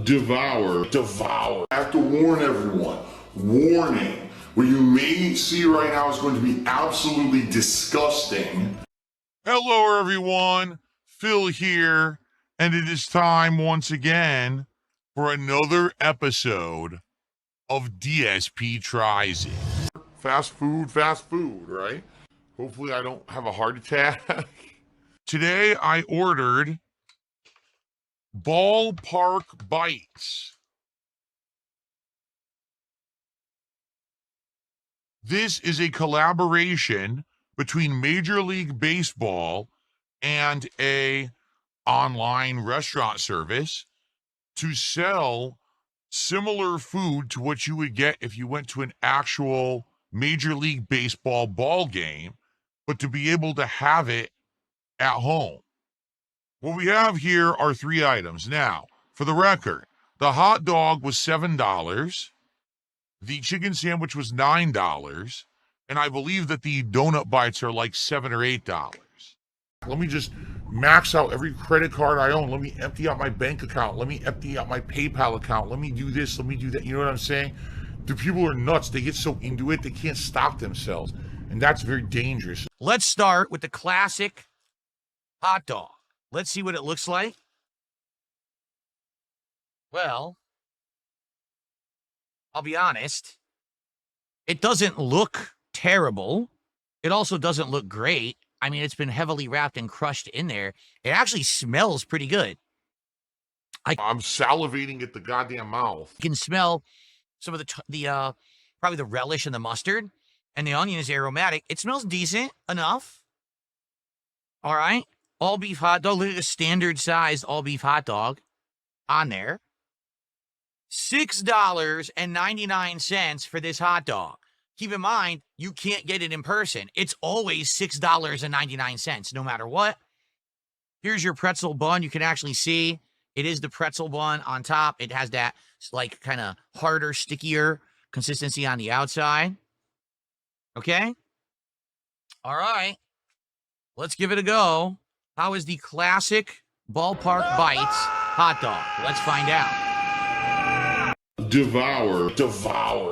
Devour. I have to warn everyone. Warning. What you may see right now is going to be absolutely disgusting. Hello, everyone. Phil here, and it is time once again for another episode of DsP Tries It. Fast food, right? Hopefully I don't have a heart attack. Today I ordered Ballpark Bites. This is a collaboration between Major League Baseball and a online restaurant service to sell similar food to what you would get if you went to an actual Major League Baseball ball game, but to be able to have it at home. What we have here are three items. Now, for the record, the hot dog was $7, the chicken sandwich was $9, and I believe that the donut bites are like $7 or $8. Let me just max out every credit card I own. Let me empty out my bank account. Let me empty out my PayPal account. Let me do this. Let me do that. You know what I'm saying? The people are nuts. They get so into it, they can't stop themselves. And that's very dangerous. Let's start with the classic hot dog. Let's see what it looks like. Well, I'll be honest. It doesn't look terrible. It also doesn't look great. I mean, it's been heavily wrapped and crushed in there. It actually smells pretty good. I'm salivating at the goddamn mouth. You can smell some of the probably the relish and the mustard, and the onion is aromatic. It smells decent enough. All right. All beef hot dog. Look at the standard sized all beef hot dog on there. $6.99 for this hot dog. Keep in mind, you can't get it in person. It's always $6.99, no matter what. Here's your pretzel bun. You can actually see it is the pretzel bun on top. It has that like kind of harder, stickier consistency on the outside. Okay? All right. Let's give it a go. How is the classic Ballpark Bites hot dog? Let's find out. Devour. Devour.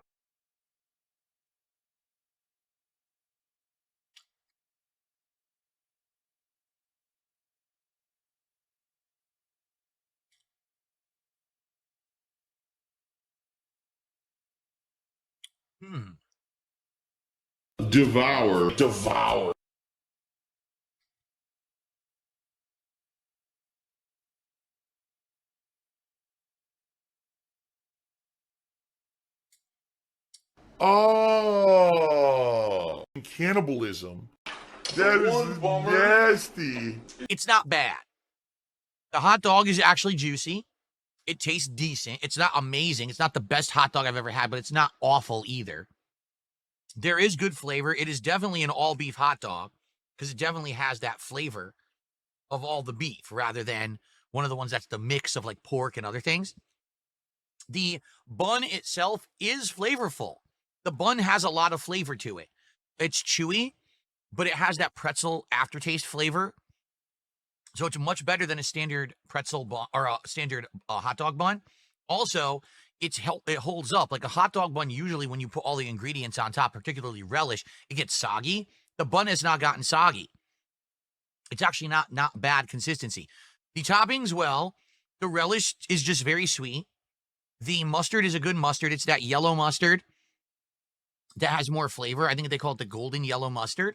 Oh, cannibalism. That is nasty. It's not bad. The hot dog is actually juicy. It tastes decent. It's not amazing. It's not the best hot dog I've ever had, but it's not awful either. There is good flavor. It is definitely an all beef hot dog because it definitely has that flavor of all the beef rather than one of the ones that's the mix of like pork and other things. The bun itself is flavorful. The bun has a lot of flavor to it. It's chewy, but it has that pretzel aftertaste flavor. So it's much better than a standard pretzel bun or a standard hot dog bun. Also, it holds up. Like a hot dog bun, usually when you put all the ingredients on top, particularly relish, it gets soggy. The bun has not gotten soggy. It's actually not bad consistency. The toppings, well, the relish is just very sweet. The mustard is a good mustard. It's that yellow mustard that has more flavor. I think they call it the golden yellow mustard.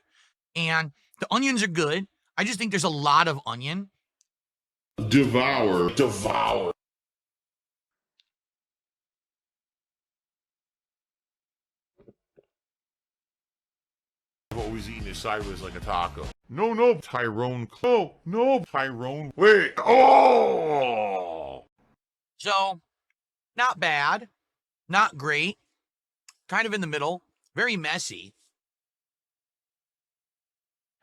And the onions are good. I just think there's a lot of onion. Devour. I've always eaten it sideways like a taco. No, Tyrone. No, Tyrone. Wait. Oh! So, not bad. Not great. Kind of in the middle. Very messy.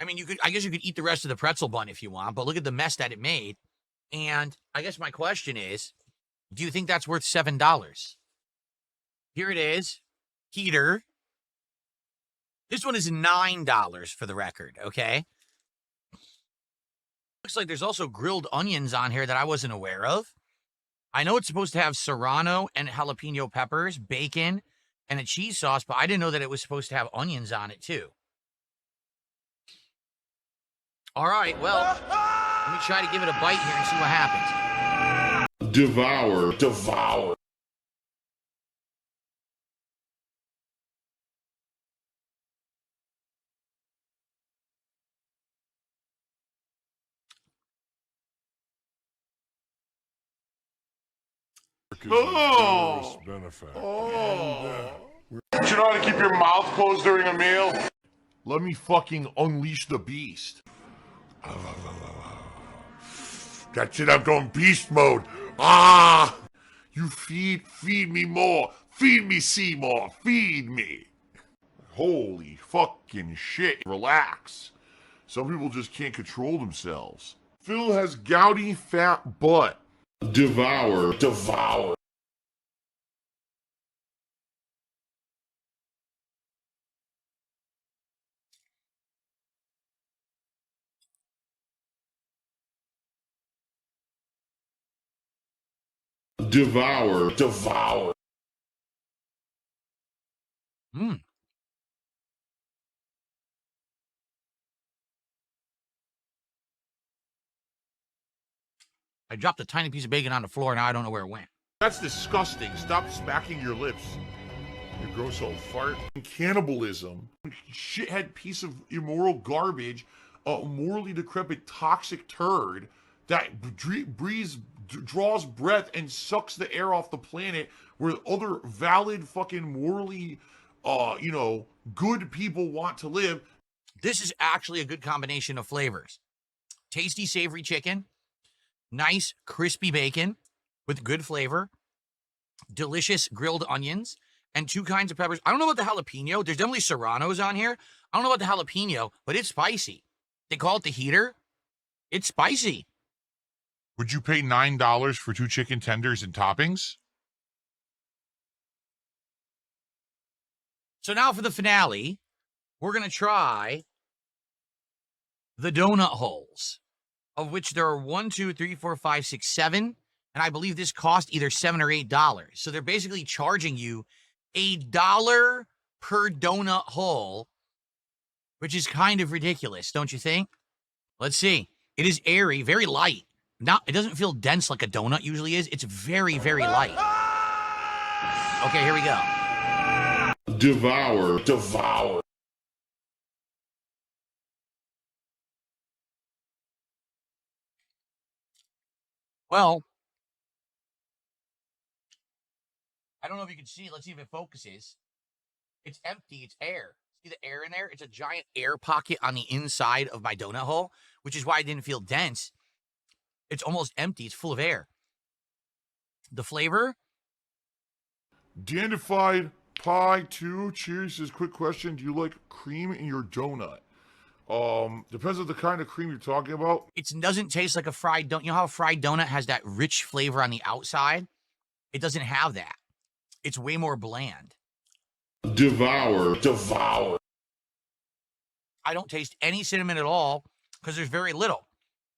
I mean, I guess you could eat the rest of the pretzel bun if you want, but look at the mess that it made. And I guess my question is, do you think that's worth $7? Here it is. Heater. This one is $9 for the record, okay? Looks like there's also grilled onions on here that I wasn't aware of. I know it's supposed to have serrano and jalapeno peppers, bacon, and a cheese sauce, but I didn't know that it was supposed to have onions on it too. All right, well, let me try to give it a bite here and see what happens. Devour. Oh. Do you know how to keep your mouth closed during a meal? Let me fucking unleash the beast. That's it, I'm going beast mode. Ah! You feed me more. Feed me, Seymour. Feed me. Holy fucking shit. Relax. Some people just can't control themselves. Phil has gouty fat butt. Devour. Devour. Mmm. I dropped a tiny piece of bacon on the floor, now I don't know where it went. That's disgusting. Stop smacking your lips. You gross old fart. Cannibalism. Shithead piece of immoral garbage. A morally decrepit toxic turd that draws breath and sucks the air off the planet where other valid fucking morally good people want to live. This is actually a good combination of flavors. Tasty, savory chicken, nice, crispy bacon with good flavor, delicious grilled onions, and 2 kinds of peppers. I don't know about the jalapeno. There's definitely serranos on here. I don't know about the jalapeno, but it's spicy. They call it the heater. It's spicy. Would you pay $9 for 2 chicken tenders and toppings? So now for the finale, we're going to try the donut holes, of which there are 1, 2, 3, 4, 5, 6, 7. And I believe this cost either $7 or $8. So they're basically charging you $1 per donut hole, which is kind of ridiculous, don't you think? Let's see. It is airy, very light. It doesn't feel dense like a donut usually is. It's very, very light. Okay, here we go. Devour. Well, I don't know if you can see. Let's see if it focuses. It's empty. It's air. See the air in there? It's a giant air pocket on the inside of my donut hole, which is why it didn't feel dense. It's almost empty. It's full of air. The flavor? Dandified Pie 2. Cheers. Says, quick question. Do you like cream in your donut? Depends on the kind of cream you're talking about. It doesn't taste like a fried donut. You know how a fried donut has that rich flavor on the outside? It doesn't have that. It's way more bland. Devour. I don't taste any cinnamon at all because there's very little.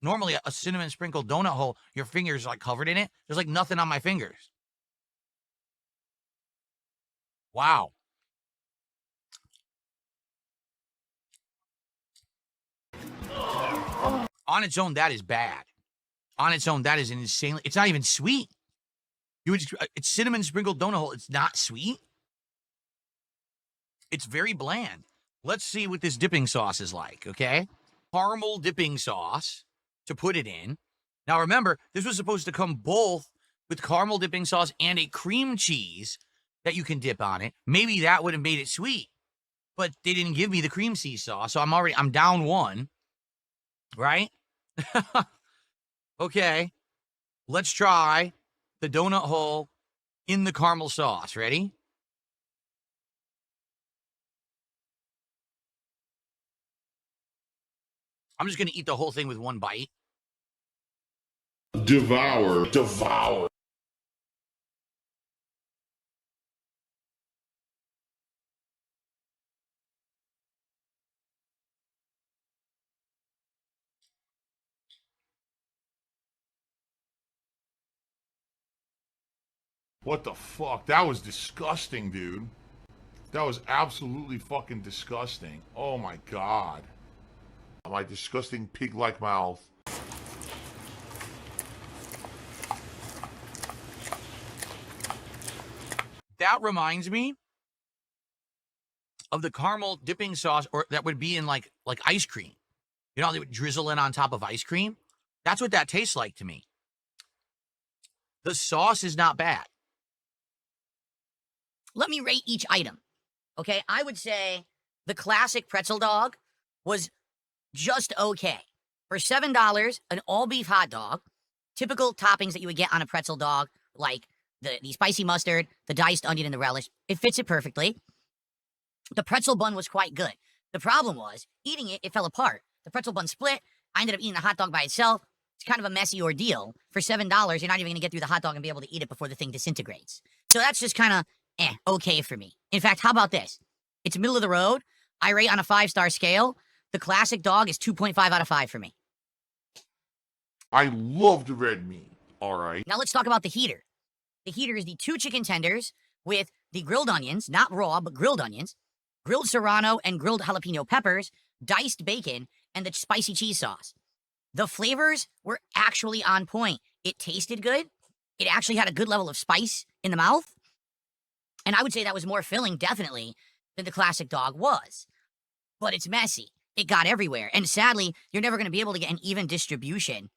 Normally, a cinnamon sprinkled donut hole, your fingers are like covered in it. There's like nothing on my fingers. Wow. On its own, that is bad. On its own, that is an insanely. It's not even sweet. It's cinnamon sprinkled donut hole. It's not sweet. It's very bland. Let's see what this dipping sauce is like, okay? Caramel dipping sauce to put it in. Now remember, this was supposed to come both with caramel dipping sauce and a cream cheese that you can dip on it. Maybe that would have made it sweet, but they didn't give me the cream cheese sauce, so I'm down 1, right? Okay, let's try the donut hole in the caramel sauce. Ready? I'm just going to eat the whole thing with 1 bite. Devour. What the fuck? That was disgusting, dude. That was absolutely fucking disgusting. Oh my god. My disgusting pig-like mouth. That reminds me of the caramel dipping sauce, or that would be in like ice cream. You know, they would drizzle it on top of ice cream. That's what that tastes like to me. The sauce is not bad. Let me rate each item. Okay, I would say the classic pretzel dog was just okay. For $7, an all-beef hot dog, typical toppings that you would get on a pretzel dog, like the spicy mustard, the diced onion, and the relish, it fits it perfectly. The pretzel bun was quite good. The problem was, eating it, it fell apart. The pretzel bun split. I ended up eating the hot dog by itself. It's kind of a messy ordeal. For $7, you're not even going to get through the hot dog and be able to eat it before the thing disintegrates. So that's just kind of, okay for me. In fact, how about this? It's middle of the road. I rate on a 5-star scale. The classic dog is 2.5 out of 5 for me. I love the red meat. All right. Now let's talk about the heater. The heater is the 2 chicken tenders with the grilled onions, not raw, but grilled onions, grilled serrano and grilled jalapeno peppers, diced bacon, and the spicy cheese sauce. The flavors were actually on point. It tasted good. It actually had a good level of spice in the mouth. And I would say that was more filling, definitely, than the classic dog was. But it's messy. It got everywhere. And sadly, you're never going to be able to get an even distribution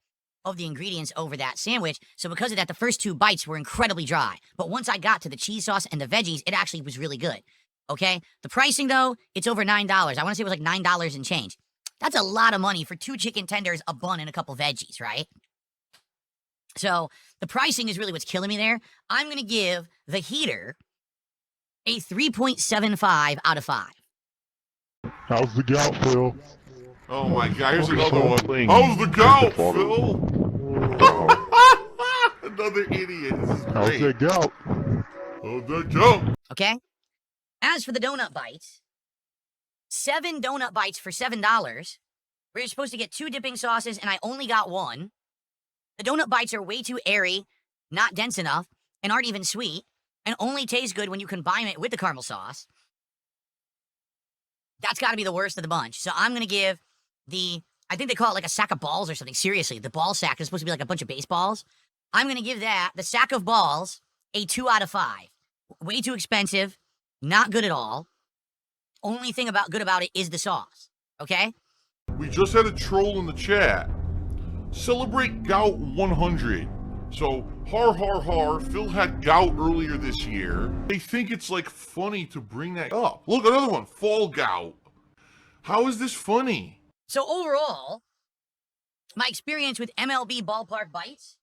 of the ingredients over that sandwich. So because of that, the first 2 bites were incredibly dry. But once I got to the cheese sauce and the veggies, it actually was really good. Okay? The pricing, though, it's over $9. I want to say it was like $9 and change. That's a lot of money for 2 chicken tenders, a bun, and a couple veggies, right? So the pricing is really what's killing me there. I'm going to give the heater a 3.75 out of 5. How's the gout, Phil? Oh my god, here's Focus another on one. playing How's the gout, Grand Theft Phil? Another idiot. This is How's great. that gout? How's that gout? Okay? As for the donut bites, 7 donut bites for $7. Where you're supposed to get 2 dipping sauces, and I only got 1. The donut bites are way too airy, not dense enough, and aren't even sweet, and only taste good when you combine it with the caramel sauce. That's got to be the worst of the bunch. So I'm going to give I think they call it like a sack of balls or something. Seriously, the ball sack is supposed to be like a bunch of baseballs. I'm going to give the sack of balls, a 2 out of 5. Way too expensive, not good at all. Only thing good about it is the sauce, okay? We just had a troll in the chat. Celebrate gout 100. So, har har har, Phil had gout earlier this year. They think it's like funny to bring that up. Look, another one, fall gout. How is this funny? So overall, my experience with MLB ballpark bites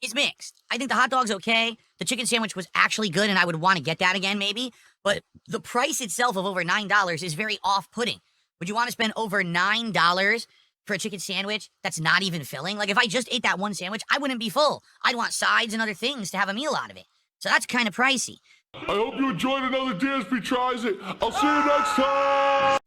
is mixed. I think the hot dog's okay. The chicken sandwich was actually good, and I would want to get that again maybe. But the price itself of over $9 is very off-putting. Would you want to spend over $9 for a chicken sandwich that's not even filling? Like, if I just ate that one sandwich, I wouldn't be full. I'd want sides and other things to have a meal out of it. So that's kind of pricey. I hope you enjoyed another DsP Tries It. I'll see you next time.